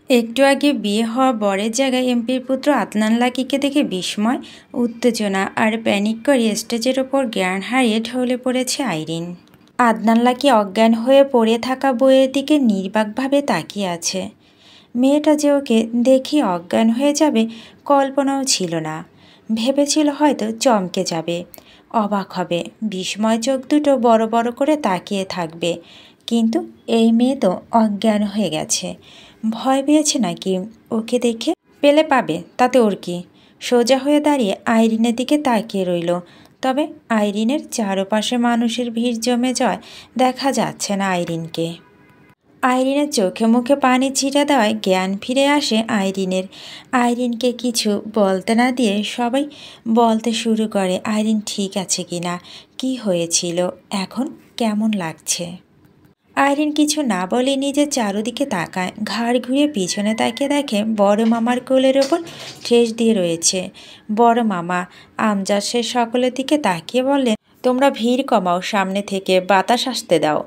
একটু আগে বিয়ে হওয়া বরের জায়গায় এমপির পুত্র আদনান লাকিকে দেখে বিস্ময়, উত্তেজনা আর প্যানিক করে স্টেজের ওপর জ্ঞান হারিয়ে ঢলে পড়েছে আইরিন। আদনান লাকি অজ্ঞান হয়ে পড়ে থাকা বইয়ের দিকে নির্বাকভাবে তাকিয়ে আছে। মেয়েটা যে ওকে দেখি অজ্ঞান হয়ে যাবে কল্পনাও ছিল না। ভেবেছিল হয়তো চমকে যাবে, অবাক হবে, বিস্ময় চোখ দুটো বড় বড় করে তাকিয়ে থাকবে। কিন্তু এই মেয়ে তো অজ্ঞান হয়ে গেছে। ভয় পেয়েছে নাকি ওকে দেখে? পেলে পাবে, তাতে ওর কি? সোজা হয়ে দাঁড়িয়ে আইরিনের দিকে তাকিয়ে রইল। তবে আইরিনের চারপাশে মানুষের ভিড় জমে যায়, দেখা যাচ্ছে না আইরিনকে। আইরিনের চোখে মুখে পানি ছিটা দেওয়ায় জ্ঞান ফিরে আসে আইরিনের। আইরিনকে কিছু বলতে না দিয়ে সবাই বলতে শুরু করে আইরিন ঠিক আছে কিনা, কি হয়েছিল, এখন কেমন লাগছে। আইরিন কিছু না বলে নিজের চারদিকে তাকায়, ঘাড় ঘুরিয়ে পিছনে তাকিয়ে দেখে বড় মামার কোলের ওপর ঠেস দিয়ে রয়েছে। বড় মামা আমজাদ শেখ সকলের দিকে তাকিয়ে বললেন, তোমরা ভিড় কমাও, সামনে থেকে বাতাস আসতে দাও।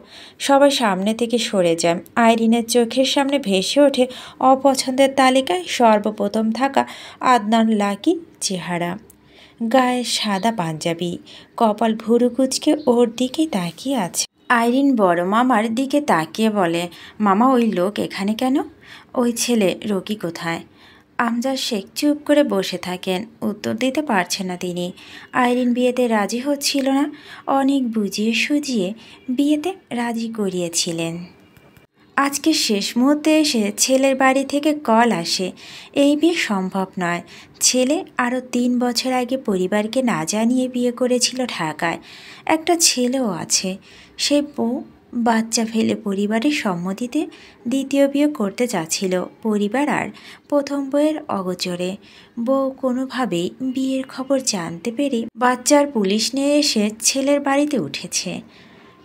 সবাই সামনে থেকে সরে যায়। আইরিনের চোখের সামনে ভেসে ওঠে অপছন্দের তালিকায় সর্বপ্রথম থাকা আদনান লাকির চেহারা। গায়ে সাদা পাঞ্জাবি, কপাল ভুরু কুঁচকে ওর দিকেই তাকিয়ে আছে। আইরিন বড় মামার দিকে তাকিয়ে বলে, মামা ওই লোক এখানে কেন? ওই ছেলে রকি কোথায়? আমজাদ শেখ চুপ করে বসে থাকেন, উত্তর দিতে পারছে না তিনি। আইরিন বিয়েতে রাজি হচ্ছিল না, অনেক বুঝিয়ে সুঝিয়ে বিয়েতে রাজি করিয়েছিলেন। আজকে শেষ মুহূর্তে এসে ছেলের বাড়ি থেকে কল আসে, এই বিয়ে সম্ভব নয়। ছেলে আরও 3 বছর আগে পরিবারকে না জানিয়ে বিয়ে করেছিল ঢাকায়। একটা ছেলেও আছে। সে বউ বাচ্চা ফেলে পরিবারের সম্মতিতে দ্বিতীয় বিয়ে করতে চাচ্ছিল পরিবার আর প্রথম বউয়ের অগোচরে। বউ কোনোভাবেই বিয়ের খবর জানতে পেরে বাচ্চার পুলিশ নিয়ে এসে ছেলের বাড়িতে উঠেছে।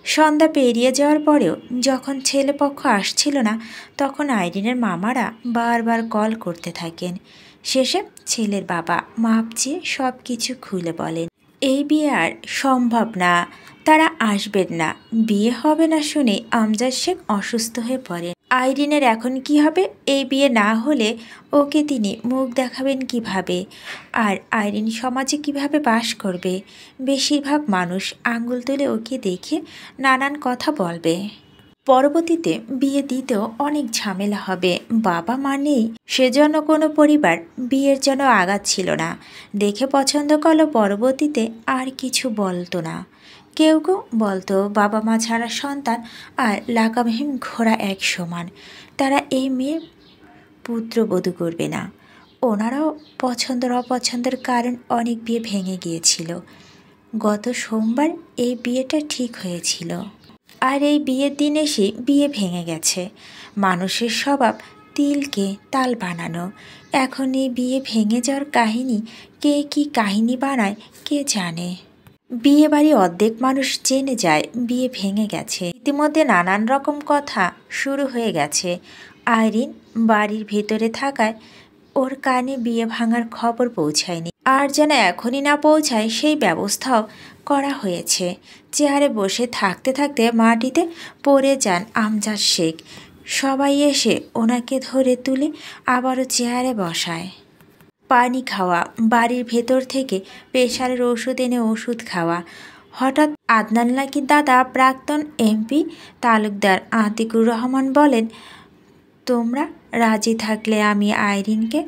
সন্ধ্যা পেরিয়ে যাওয়ার পরেও যখন ছেলেপক্ষ আসছিল না, তখন আইরিনের মামারা বারবার কল করতে থাকেন। শেষে ছেলের বাবা মাপ চেয়ে সব কিছু খুলে বলেন, এই বিয়ে আর সম্ভব না, তারা আসবেন না। বিয়ে হবে না শুনে আমজাদ শেখ অসুস্থ হয়ে পড়েন। আইরিনের এখন কি হবে? এই বিয়ে না হলে ওকে তিনি মুখ দেখাবেন কিভাবে? আর আইরিন সমাজে কিভাবে বাস করবে? বেশিরভাগ মানুষ আঙ্গুল তুলে ওকে দেখে নানান কথা বলবে। পরবর্তীতে বিয়ে দিতেও অনেক ঝামেলা হবে। বাবা মা নেই, সেজন্য কোনো পরিবার বিয়ের জন্য আগাচ্ছিল না। দেখে পছন্দ করলো, পরবর্তীতে আর কিছু বলতো না। কেউ কেউ বলতো বাবা মা ছাড়া সন্তান আর লাগামহীন ঘোড়া এক সমান, তারা এই মেয়ে পুত্রবধূ করবে না। ওনারাও পছন্দের অপছন্দের কারণ অনেক বিয়ে ভেঙে গিয়েছিল। গত সোমবার এই বিয়েটা ঠিক হয়েছিল, আর এই বিয়ের দিন এসে বিয়ে ভেঙে গেছে। মানুষের স্বভাব তিলকে তাল বানানো। এখন এই বিয়ে ভেঙে যাওয়ার কাহিনী কে কি কাহিনী বানায় কে জানে। বিয়ে বাড়ি অর্ধেক মানুষ জেনে যায় বিয়ে ভেঙে গেছে। ইতিমধ্যে নানান রকম কথা শুরু হয়ে গেছে। আইরিন বাড়ির ভেতরে থাকায় ওর কানে বিয়ে ভাঙার খবর পৌঁছায়নি, আর যেন এখনই না পৌঁছায় সেই ব্যবস্থাও করা হয়েছে। চেয়ারে বসে থাকতে থাকতে মাটিতে পড়ে যান আমজাদ শেখ। সবাই এসে ওনাকে ধরে তুলে আবারও চেয়ারে বসায়। পানি খাওয়া, বাড়ির ভেতর থেকে প্রেশারের ওষুধ এনে ওষুধ খাওয়া। হঠাৎ আদনান লাকির দাদা প্রাক্তন এমপি তালুকদার আতিকুর রহমান বলেন, তোমরা রাজি থাকলে আমি আইরিনকে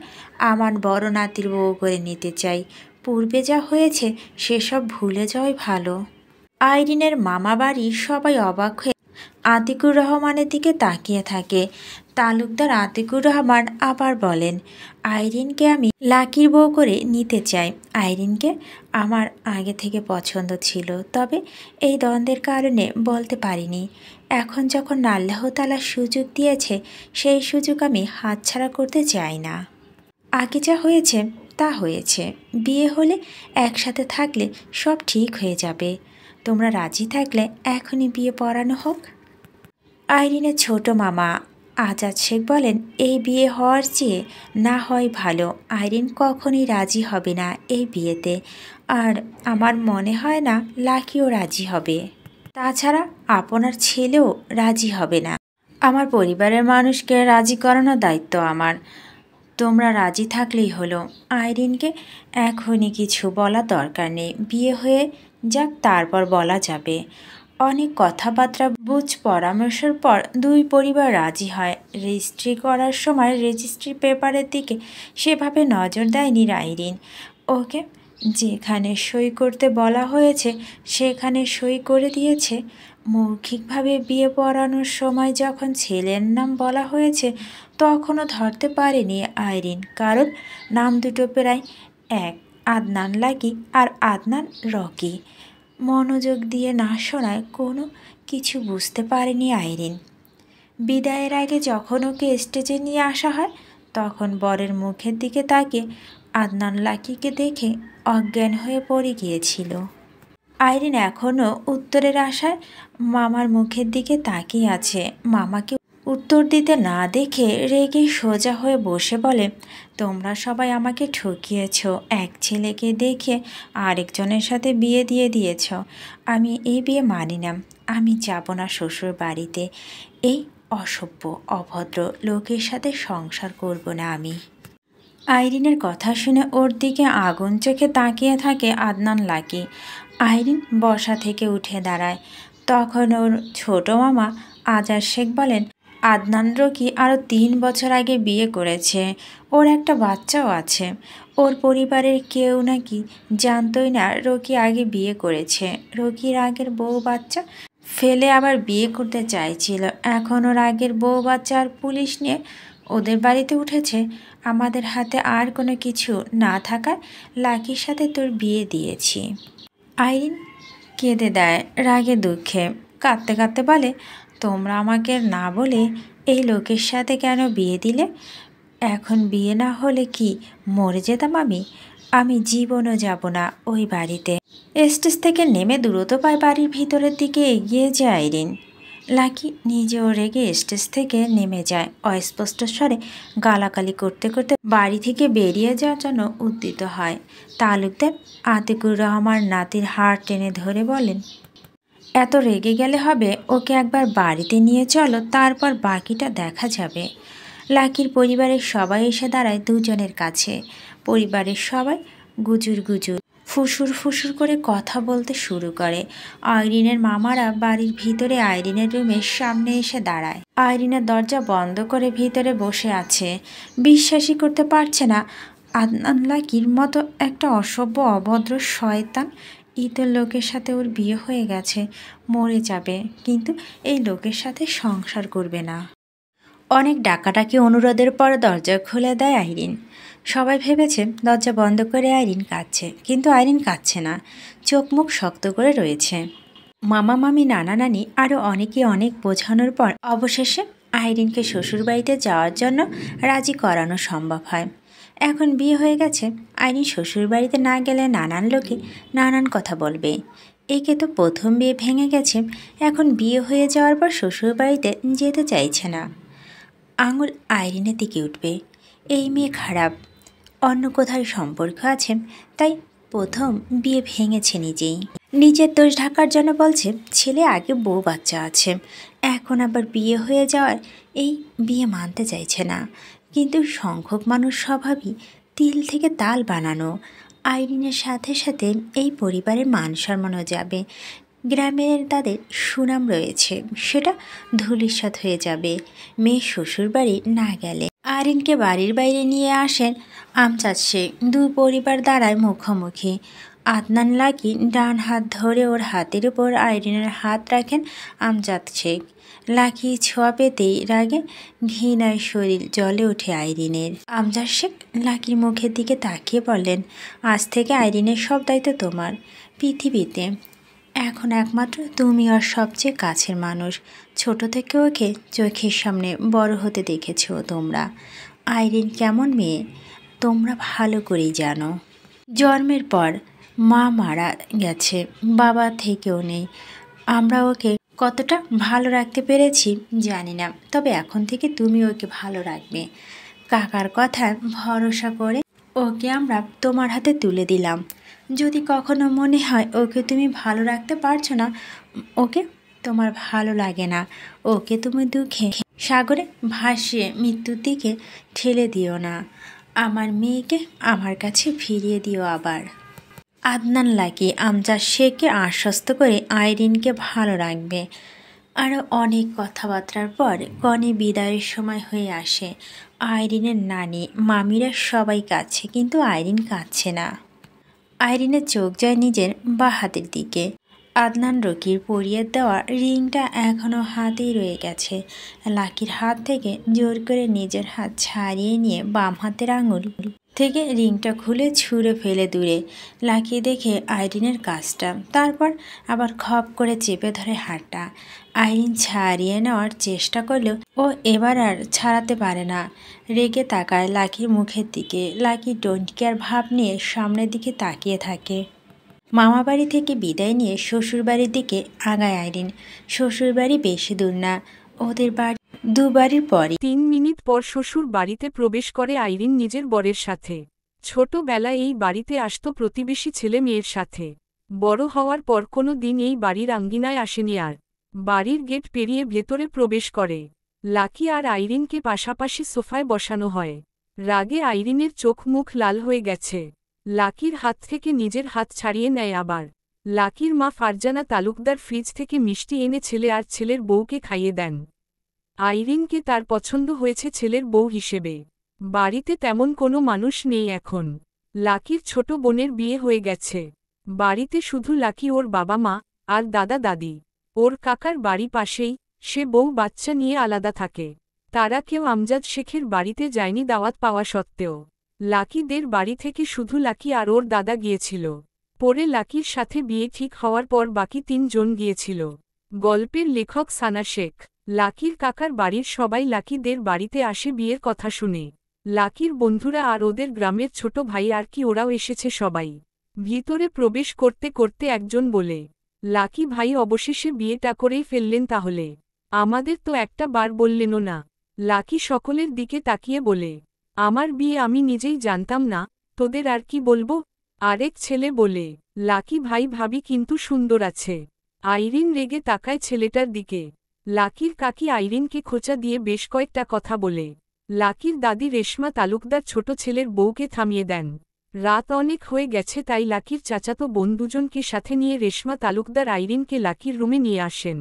আমার বড় নাতির বউ করে নিতে চাই। পূর্বে যা হয়েছে সেসব ভুলে যাওয়াই ভালো। আইরিনের মামা বাড়ির সবাই অবাক হয়ে আতিকুর রহমানের দিকে তাকিয়ে থাকে। তালুকদার আতিকুর রহমান আবার বলেন, আইরিনকে আমি লাকির বউ করে নিতে চাই। আইরিনকে আমার আগে থেকে পছন্দ ছিল, তবে এই দ্বন্দ্বের কারণে বলতে পারিনি। এখন যখন আল্লাহ তাআলা সুযোগ দিয়েছে, সেই সুযোগ আমি হাতছাড়া করতে চাই না। আগে যা হয়েছে তা হয়েছে, বিয়ে হলে একসাথে থাকলে সব ঠিক হয়ে যাবে। তোমরা রাজি থাকলে এখনই বিয়ে পড়ানো হোক। আইরিনের ছোট মামা আজাদ শেখ বলেন, এই বিয়ে হওয়ার চেয়ে না হয় ভালো। আইরিন কখনই রাজি হবে না এই বিয়েতে, আর আমার মনে হয় না লাকিও রাজি হবে। তাছাড়া আপনার ছেলেও রাজি হবে না। আমার পরিবারের মানুষকে রাজি করানোর দায়িত্ব আমার। তোমরা রাজি থাকলেই হলো। আইরিনকে এখনই কিছু বলা দরকার নেই, বিয়ে হয়ে যাক তারপর বলা যাবে। অনেক কথাবার্তা বুঝ পরামর্শের পর দুই পরিবার রাজি হয়। রেজিস্ট্রি করার সময় রেজিস্ট্রি পেপারের দিকে সেভাবে নজর দেয়নি আইরিন। ওকে যেখানে সই করতে বলা হয়েছে সেখানে সই করে দিয়েছে। মৌখিকভাবে বিয়ে পড়ানোর সময় যখন ছেলের নাম বলা হয়েছে তখনও ধরতে পারেনি আইরিন, কারণ নাম দুটো প্রায় এক, আদনান লাকি আর আদনান রকি। মনোযোগ দিয়ে না শোনায় কোনো কিছু বুঝতে পারেনি আইরিন। বিদায়ের আগে যখন ওকে স্টেজে নিয়ে আসা হয় তখন বরের মুখের দিকে তাকিয়ে আদনান লাকিকে দেখে অজ্ঞান হয়ে পড়ে গিয়েছিল। আইরিন এখনও উত্তরের আশায় মামার মুখের দিকে তাকিয়ে আছে। মামাকে উত্তর দিতে না দেখে রেগে সোজা হয়ে বসে বলে, তোমরা সবাই আমাকে ঠকিয়েছ। এক ছেলেকে দেখে আরেকজনের সাথে বিয়ে দিয়ে দিয়েছ। আমি এই বিয়ে মানি না। আমি যাব না শ্বশুর বাড়িতে। এই অসভ্য অভদ্র লোকের সাথে সংসার করব না আমি। আইরিনের কথা শুনে ওর দিকে আগুন চোখে তাকিয়ে থাকে আদনান লাকি। আইরিন বসা থেকে উঠে দাঁড়ায়। তখন ওর ছোট মামা আজার শেখ বলেন, আদনান রকি আরও 3 বছর আগে বিয়ে করেছে। ওর একটা বাচ্চাও আছে। ওর পরিবারের কেউ নাকি জানতই না রকি আগে বিয়ে করেছে। রকির আগের বউ বাচ্চা ফেলে আবার বিয়ে করতে চাইছিল। এখন ওর আগের বউ বাচ্চা আর পুলিশ নিয়ে ওদের বাড়িতে উঠেছে। আমাদের হাতে আর কোনো কিছু না থাকায় লাকির সাথে তোর বিয়ে দিয়েছি। আইরিন কেঁদে দেয় রাগে দুঃখে। কাঁদতে কাঁদতে বলে, তোমরা আমাকে না বলে এই লোকের সাথে কেন বিয়ে দিলে? এখন বিয়ে না হলে কি মরে যেতাম আমি? আমি জীবনও যাব না ওই বাড়িতে। স্টেজ থেকে নেমে দ্রুত পায় বাড়ির ভিতরের দিকে এগিয়ে যায় আইরিন। লাকি নিজেও রেগে স্টেজ থেকে নেমে যায়। অস্পষ্ট স্বরে গালাগালি করতে করতে বাড়ি থেকে বেরিয়ে যাওয়ার জন্য উদ্যত হয়। তালুকদার আতিকুর রহমান নাতির হাড় টেনে ধরে বলেন, এত রেগে গেলে হবে? ওকে একবার বাড়িতে নিয়ে চলো, তারপর বাকিটা দেখা যাবে। লাকির পরিবারের সবাই এসে দাঁড়ায় দুজনের কাছে। পরিবারের সবাই গুজুর গুজুর ফুসুর ফুসুর করে কথা বলতে শুরু করে। আইরিনের মামারা বাড়ির ভিতরে আইরিনের রুমের সামনে এসে দাঁড়ায়। আইরিনের দরজা বন্ধ করে ভিতরে বসে আছে। বিশ্বাসই করতে পারছে না আদনান লাকির মতো একটা অসভ্য অভদ্র শয়তান ইতর লোকের সাথে ওর বিয়ে হয়ে গেছে। মরে যাবে, কিন্তু এই লোকের সাথে সংসার করবে না। অনেক ডাকাডাকি অনুরোধের পর দরজা খুলে দেয় আইরিন। সবাই ভেবেছে দরজা বন্ধ করে আইরিন কাঁদছে, কিন্তু আইরিন কাঁদছে না। চোখ মুখ শক্ত করে রয়েছে। মামা মামি নানা নানি আরও অনেকে অনেক বোঝানোর পর অবশেষে আইরিনকে শ্বশুরবাড়িতে যাওয়ার জন্য রাজি করানো সম্ভব হয়। এখন বিয়ে হয়ে গেছে, আইরিন শ্বশুরবাড়িতে না গেলে নানান লোকে নানান কথা বলবে। একে তো প্রথম বিয়ে ভেঙে গেছে, এখন বিয়ে হয়ে যাওয়ার পর শ্বশুরবাড়িতে যেতে চাইছে না। আঙুল আইরিনের দিকে উঠবে। এই মেয়ে খারাপ, অন্য কোথায় সম্পর্ক আছে, তাই প্রথম বিয়ে ভেঙেছে নিজেই। নিজের দোষ ঢাকার জন্য বলছে ছেলে আগে বউ বাচ্চা আছে, এখন আবার বিয়ে হয়ে যাওয়ার এই বিয়ে মানতে চাইছে না। কিন্তু সংখ্যক মানুষ স্বভাবই তিল থেকে তাল বানানো। আইরিনের সাথে সাথে এই পরিবারের মান সম্মানও যাবে। গ্রামের তাদের সুনাম রয়েছে, সেটা ধূলিসাৎ হয়ে যাবে মেয়ে শ্বশুরবাড়ি না গেলে। আইরিনকে বাড়ির বাইরে নিয়ে আসেন আমজাদ শেখ। দুই পরিবার দাঁড়ায় মুখোমুখি। আদনান লাকি ডান হাত ধরে ওর হাতের উপর আইরিনের হাত রাখেন আমজাদ শেখ। লাকি ছোঁয়া পেতেই রাগে ঘৃণায় শরীর জ্বলে ওঠে আইরিনের। আমজাদ শেখ লাকির মুখের দিকে তাকিয়ে বললেন, আজ থেকে আইরিনের সব দায়িত্ব তোমার। পৃথিবীতে এখন একমাত্র তুমি ওর সবচেয়ে কাছের মানুষ। ছোট থেকে ওকে চোখের সামনে বড় হতে দেখেছো তোমরা। আইরিন কেমন মেয়ে তোমরা ভালো করেই জানো। জন্মের পর মা মারা গেছে, বাবা থেকেও নেই। আমরা ওকে কতটা ভালো রাখতে পেরেছি জানি না, তবে এখন থেকে তুমি ওকে ভালো রাখবে। কাকার কথায় ভরসা করে ওকে আমরা তোমার হাতে তুলে দিলাম। যদি কখনো মনে হয় ওকে তুমি ভালো রাখতে পারছো না, ওকে তোমার ভালো লাগে না, ওকে তুমি দুঃখে সাগরে ভাসিয়ে মৃত্যুর দিকে ঠেলে দিও না, আমার মেয়েকে আমার কাছে ফিরিয়ে দিও আবার। আদনান লাকি আমজাদ শেখকে আশ্বস্ত করে আইরিনকে ভালো রাখবে। আরও অনেক কথাবার্তার পর কনে বিদায়ের সময় হয়ে আসে। আইরিনের নানি মামিরা সবাই কাঁদছে, কিন্তু আইরিন কাঁদছে না। আইরিনের চোখ যায় নিজের বাঁ হাতের দিকে। আদনান রকির পরিয়ে দেওয়া রিংটা এখনও হাতেই রয়ে গেছে। লাকির হাত থেকে জোর করে নিজের হাত ছাড়িয়ে নিয়ে বাম হাতের আঙুল থেকে রিংটা খুলে ছুঁড়ে ফেলে দূরে। লাকি দেখে আইরিনের কাজটা, তারপর আবার খপ করে চেপে ধরে হাতটা। আইরিন ছাড়িয়ে নেওয়ার চেষ্টা করলেও ও এবার আর ছাড়াতে পারে না। রেগে তাকায় লাকির মুখের দিকে। লাকি ডোন্ট কেয়ার ভাব নিয়ে সামনের দিকে তাকিয়ে থাকে। মামাবাড়ি থেকে বিদায় নিয়ে শ্বশুরবাড়ির দিকে আগায় আইরিন। শ্বশুরবাড়ি বেশি দূর না, ওদের বাড়ি দুবাড়ির পরই। 3 মিনিট পর শ্বশুর বাড়িতে প্রবেশ করে আইরিন নিজের বরের সাথে। ছোটবেলায় এই বাড়িতে আসতো প্রতিবেশী ছেলে মেয়ের সাথে। বড় হওয়ার পর কোনো দিন এই বাড়ির আঙ্গিনায় আসেনি আর। বাড়ির গেট পেরিয়ে ভেতরে প্রবেশ করে। লাকি আর আইরিনকে পাশাপাশি সোফায় বসানো হয়। রাগে আইরিনের চোখ মুখ লাল হয়ে গেছে। লাকির হাত থেকে নিজের হাত ছাড়িয়ে নেয় আবার। লাকির মা ফারজানা তালুকদার ফ্রিজ থেকে মিষ্টি এনে ছেলে আর ছেলের বউকে খাইয়ে দেন। আইরিনকে তার পছন্দ হয়েছে ছেলের বউ হিসেবে। বাড়িতে তেমন কোনো মানুষ নেই এখন। লাকির ছোট বোনের বিয়ে হয়ে গেছে। বাড়িতে শুধু লাকি, ওর বাবা মা আর দাদা দাদি। ওর কাকার বাড়ি পাশেই, সে বউ বাচ্চা নিয়ে আলাদা থাকে। তারা কেউ আমজাদ শেখের বাড়িতে যায়নি দাওয়াত পাওয়া সত্ত্বেও। লাকিদের বাড়ি থেকে শুধু লাকি আর ওর দাদা গিয়েছিল। পরে লাকির সাথে বিয়ে ঠিক হওয়ার পর বাকি 3 জন গিয়েছিল। গল্পের লেখক সানা শেখ। লাকির কাকার বাড়ির সবাই লাকিদের বাড়িতে আসে বিয়ের কথা শুনে। লাকির বন্ধুরা আর ওদের গ্রামের ছোট ভাই আর কি ওরাও এসেছে সবাই। ভিতরে প্রবেশ করতে করতে একজন বলে, লাকি ভাই অবশেষে বিয়েটা করেই ফেললেন তাহলে? আমাদের তো একটা বার বললেনও না। লাকি সকলের দিকে তাকিয়ে বলে, আমার বিয়ে আমি নিজেই জানতাম না, তোদের আর কি বলবো? আরেক ছেলে বলে, লাকি ভাই ভাবি কিন্তু সুন্দর আছে। আইরিন রেগে তাকায় ছেলেটার দিকে। লাকির কাকি আইরিনকে খোঁচা দিয়ে বেশ কয়েকটা কথা বলে। লাকির দাদি রেশমা তালুকদার ছোট ছেলের বউকে থামিয়ে দেন। রাত অনেক হয়ে গেছে, তাই লাকির চাচাতো বোন দুজনকে সাথে নিয়ে রেশমা তালুকদার আইরিনকে লাকির রুমে নিয়ে আসেন।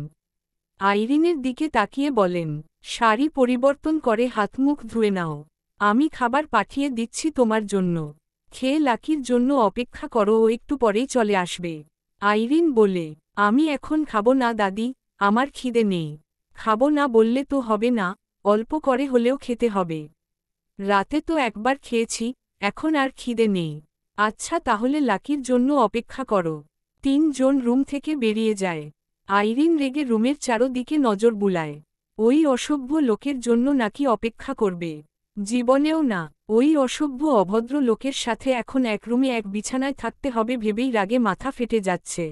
আইরিনের দিকে তাকিয়ে বলেন, শাড়ি পরিবর্তন করে হাতমুখ ধুয়ে নাও, আমি খাবার পাঠিয়ে দিচ্ছি তোমার জন্য। খেয়ে লাকির জন্য অপেক্ষা করো, ও একটু পরেই চলে আসবে। আইরিন বলে, আমি এখন খাবো না দাদি, আমার খিদে নেই। খাবো না বললে তো হবে না, অল্প করে হলেও খেতে হবে। রাতে তো একবার খেয়েছি, এখন আর খিদে নেই। আচ্ছা তাহলে লাকির জন্য অপেক্ষা করো। 3 জন রুম থেকে বেরিয়ে যায়। আইরিন রেগে রুমের চারদিকে নজর বুলায়। ওই অসভ্য লোকের জন্য নাকি অপেক্ষা করবে? জীবনেও না। ওই অসভ্য অভদ্র লোকের সাথে এখন এক রুমে এক বিছানায় থাকতে হবে ভেবেই রাগে মাথা ফেটে যাচ্ছে।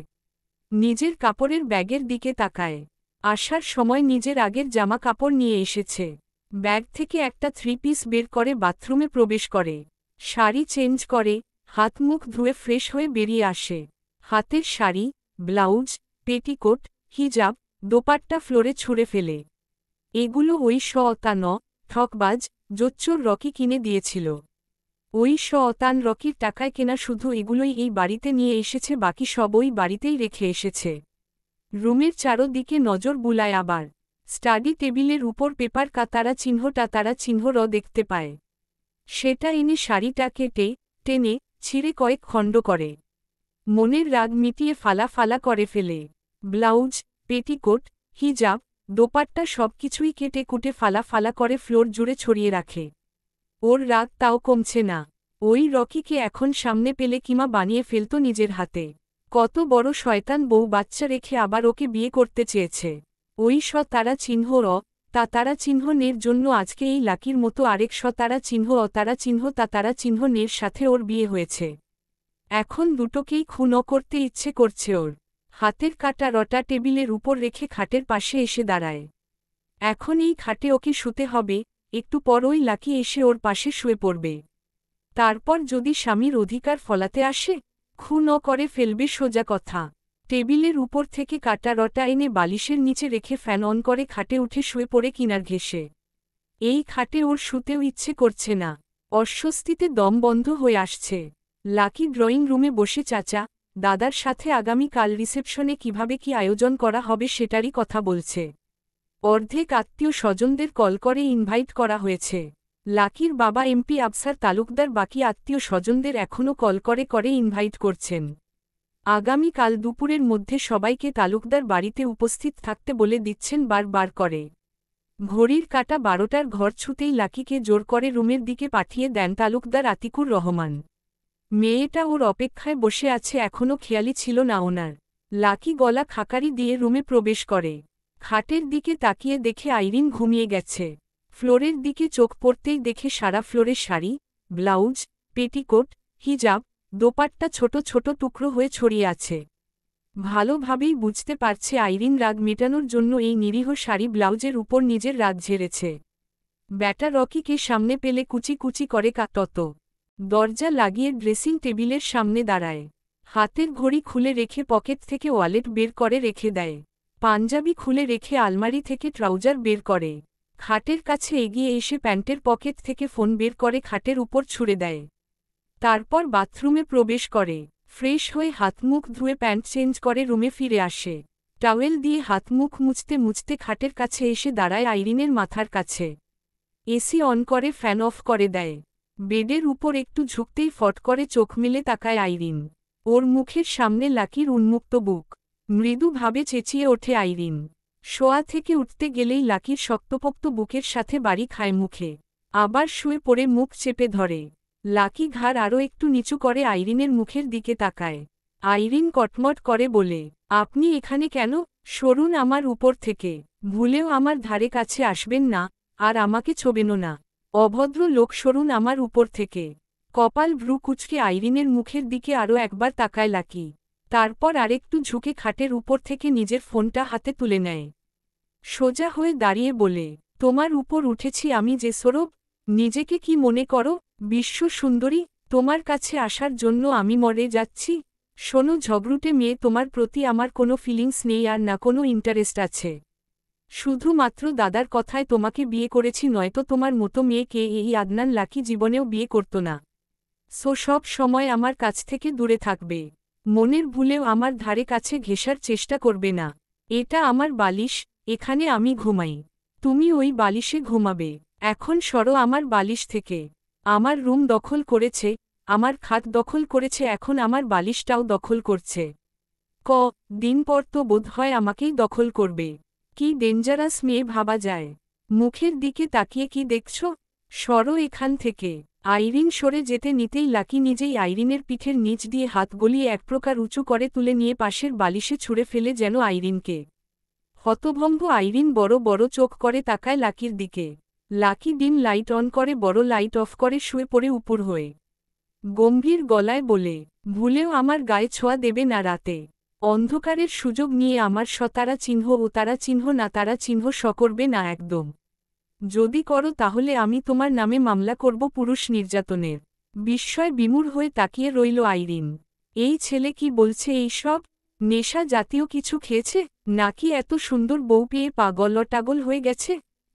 নিজের কাপড়ের ব্যাগের দিকে তাকায়। আসার সময় নিজের আগের জামা কাপড় নিয়ে এসেছে। ব্যাগ থেকে একটা 3 পিস বের করে বাথরুমে প্রবেশ করে। শাড়ি চেঞ্জ করে, হাত মুখ ধুয়ে ফ্রেশ হয়ে বেরিয়ে আসে। হাতের শাড়ি, ব্লাউজ, পেটিকোট, হিজাব, দোপাট্টা ফ্লোরে ছুঁড়ে ফেলে। এগুলো ওই শয়তান ঠকবাজ জোচ্চোর রকি কিনে দিয়েছিল। ওই শয়তান রকির টাকায় কেনা শুধু এগুলোই এই বাড়িতে নিয়ে এসেছে, বাকি সব ওই বাড়িতেই রেখে এসেছে। রুমের চারদিকে নজর বুলায় আবার। স্টাডি টেবিলের উপর পেপার কাতারা চিহ্নটা তারা চিহ্ন দেখতে পায়। সেটা এনে শাড়িটা কেটে টেনে ছিঁড়ে কয়েক খণ্ড করে। মনের রাগ মিটিয়ে ফালা ফালা করে ফেলে। ব্লাউজ, পেটিকোট, হিজাব, দোপাট্টা সবকিছুই কেটে কুটে ফালা ফালা করে ফ্লোর জুড়ে ছড়িয়ে রাখে। ওর রাগ তাও কমছে না। ওই রকিকে এখন সামনে পেলে কিমা বানিয়ে ফেলত নিজের হাতে। কত বড় শয়তান বউ বাচ্চা রেখে আবার ওকে বিয়ে করতে চেয়েছে। ওই তারা চিহ্ন তারা চিহ্ন নের জন্য আজকে এই লাকির মতো আরেক তারা চিহ্ন তারা চিহ্ন তারা চিহ্ন নের সাথে ওর বিয়ে হয়েছে। এখন দুটোকেই খুন করতে ইচ্ছে করছে ওর। হাতের কাটা রটা টেবিলের উপর রেখে খাটের পাশে এসে দাঁড়ায়। এখন এই খাটে ওকে শুতে হবে, একটু পর ওই লাকি এসে ওর পাশে শুয়ে পড়বে। তারপর যদি স্বামীর অধিকার ফলাতে আসে, খুন করে ফেলবে সোজা কথা। টেবিলের উপর থেকে কাটা রটা এনে বালিশের নিচে রেখে ফ্যান অন করে খাটে উঠে শুয়ে পড়ে কিনার ঘেঁষে। এই খাটে ওর শুতেও ইচ্ছে করছে না, অস্বস্তিতে দম বন্ধ হয়ে আসছে। লাকি ড্রয়িং রুমে বসে চাচা দাদার সাথে আগামী কাল রিসেপশনে কিভাবে কি আয়োজন করা হবে সেটারই কথা বলছে। অর্ধেক আত্মীয় স্বজনদের কল করে ইনভাইট করা হয়েছে। লাকির বাবা এমপি আফসার তালুকদার বাকি আত্মীয় স্বজনদের এখনও কল করে ইনভাইট করছেন। আগামী কাল দুপুরের মধ্যে সবাইকে তালুকদার বাড়িতে উপস্থিত থাকতে বলে দিচ্ছেন বার করে। ঘড়ির কাঁটা 12টার ঘর ছুতেই লাকিকে জোর করে রুমের দিকে পাঠিয়ে দেন তালুকদার আতিকুর রহমান। মেয়েটা ওর অপেক্ষায় বসে আছে এখনও খেয়ালই ছিল না ওনার। লাকি গলা খাকারি দিয়ে রুমে প্রবেশ করে। খাটের দিকে তাকিয়ে দেখে আইরিন ঘুমিয়ে গেছে। ফ্লোরের দিকে চোখ পড়তেই দেখে সারা ফ্লোরের শাড়ি, ব্লাউজ, পেটিকোট, হিজাব, দোপাট্টা ছোট ছোট টুকরো হয়ে ছড়িয়ে আছে। ভালোভাবেই বুঝতে পারছে আইরিন রাগ মেটানোর জন্য এই নিরীহ শাড়ি ব্লাউজের উপর নিজের রাগ ঝেড়েছে। ব্যাটা রকিকে সামনে পেলে কুচি কুচি করে কাটত। দরজা লাগিয়ে ড্রেসিং টেবিলের সামনে দাঁড়ায়। হাতের ঘড়ি খুলে রেখে পকেট থেকে ওয়ালেট বের করে রেখে দেয়। পাঞ্জাবি খুলে রেখে আলমারি থেকে ট্রাউজার বের করে। খাটের কাছে এগিয়ে এসে প্যান্টের পকেট থেকে ফোন বের করে খাটের উপর ছুঁড়ে দেয়। তারপর বাথরুমে প্রবেশ করে। ফ্রেশ হয়ে হাতমুখ ধুয়ে প্যান্ট চেঞ্জ করে রুমে ফিরে আসে। টাওয়েল দিয়ে হাতমুখ মুছতে মুছতে খাটের কাছে এসে দাঁড়ায় আইরিনের মাথার কাছে। এসি অন করে ফ্যান অফ করে দেয়। বেডের উপর একটু ঝুঁকতেই ফট করে চোখ মেলে তাকায় আইরিন। ওর মুখের সামনে লাকির উন্মুক্ত বুক। মৃদুভাবে চেঁচিয়ে ওঠে আইরিন। শোয়া থেকে উঠতে গেলেই লাকির শক্তপোক্ত বুকের সাথে বাড়ি খায় মুখে। আবার শুয়ে পড়ে মুখ চেপে ধরে। লাকি ঘাড় আরও একটু নিচু করে আইরিনের মুখের দিকে তাকায়। আইরিন কটমট করে বলে, আপনি এখানে কেন? সরুন আমার উপর থেকে। ভুলেও আমার ধারে কাছে আসবেন না, আর আমাকে ছোবেনও না। অভদ্র লোক, সরুন আমার উপর থেকে। কপাল ভ্রু কুঁচকে আইরিনের মুখের দিকে আরও একবার তাকায় লাকি। তারপর আরেকটু ঝুঁকে খাটের উপর থেকে নিজের ফোনটা হাতে তুলে নেয়। সোজা হয়ে দাঁড়িয়ে বলে, তোমার উপর উঠেছি আমি যে সরব? নিজেকে কি মনে করো, বিশ্ব সুন্দরী? তোমার কাছে আসার জন্য আমি মরে যাচ্ছি? শোনো ঝগড়ুটে মেয়ে, তোমার প্রতি আমার কোনো ফিলিংস নেই আর না কোনো ইন্টারেস্ট আছে। শুধুমাত্র দাদার কথায় তোমাকে বিয়ে করেছি, নয়তো তোমার মতো মেয়েকে এই আদনান লাকি জীবনেও বিয়ে করত না। সব সময় আমার কাছ থেকে দূরে থাকবে। মনের ভুলেও আমার ধারে কাছে ঘেঁষার চেষ্টা করবে না। এটা আমার বালিশ, এখানে আমি ঘুমাই। তুমি ওই বালিশে ঘুমাবে। এখন সরো আমার বালিশ থেকে। আমার রুম দখল করেছে, আমার খাট দখল করেছে, এখন আমার বালিশটাও দখল করছে। দিন পর তো বোধ হয় আমাকেই দখল করবে। কি ডেঞ্জারাস মেয়ে ভাবা যায়। মুখের দিকে তাকিয়ে কি দেখছ? সরো এখান থেকে। আইরিন সরে যেতে নিতেই লাকি নিজেই আইরিনের পিঠের নিচ দিয়ে হাত গলিয়ে এক প্রকার উঁচু করে তুলে নিয়ে পাশের বালিশে ছুঁড়ে ফেলে যেন আইরিনকে। হতভম্ব আইরিন বড় বড় চোখ করে তাকায় লাকির দিকে। লাকি ডিম লাইট অন করে বড় লাইট অফ করে শুয়ে পড়ে উপর হয়ে গম্ভীর গলায় বলে, ভুলেও আমার গায়ে ছোঁয়া দেবে না রাতে। অন্ধকারের সুযোগ নিয়ে আমার সতারা চিহ্ন ও তারা চিহ্ন না তারা চিহ্ন করবে না একদম। যদি করো তাহলে আমি তোমার নামে মামলা করব পুরুষ নির্যাতনের। বিস্ময় বিমূঢ় হয়ে তাকিয়ে রইল আইরিন। এই ছেলে কি বলছে এইসব? নেশা জাতীয় কিছু খেয়েছে, নাকি এত সুন্দর বউ পেয়ে পাগল টাগল হয়ে গেছে?